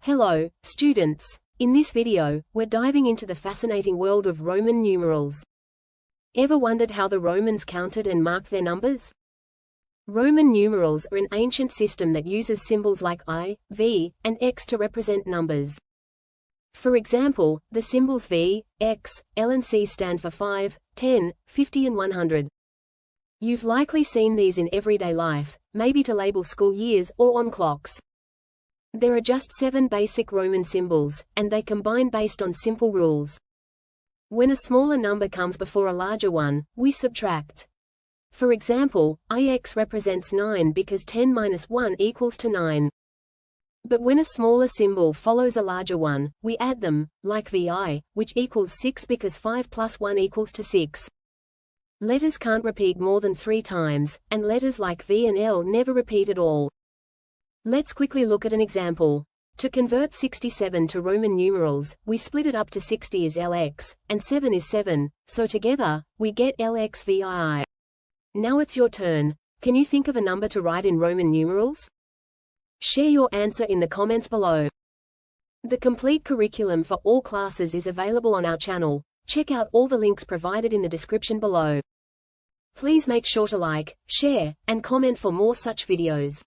Hello, students. In this video, we're diving into the fascinating world of Roman numerals. Ever wondered how the Romans counted and marked their numbers? Roman numerals are an ancient system that uses symbols like I, V, and X to represent numbers. For example, the symbols V, X, L and C stand for 5, 10, 50 and 100. You've likely seen these in everyday life, maybe to label school years or on clocks. There are just 7 basic Roman symbols, and they combine based on simple rules. When a smaller number comes before a larger one, we subtract. For example, IX represents 9 because 10 minus 1 equals to 9. But when a smaller symbol follows a larger one, we add them, like VI, which equals 6 because 5 plus 1 equals to 6. Letters can't repeat more than 3 times, and letters like V and L never repeat at all. Let's quickly look at an example. To convert 67 to Roman numerals, we split it up to 60 is LX, and 7 is 7, so together, we get LXVII. Now it's your turn. Can you think of a number to write in Roman numerals? Share your answer in the comments below. The complete curriculum for all classes is available on our channel. Check out all the links provided in the description below. Please make sure to like, share, and comment for more such videos.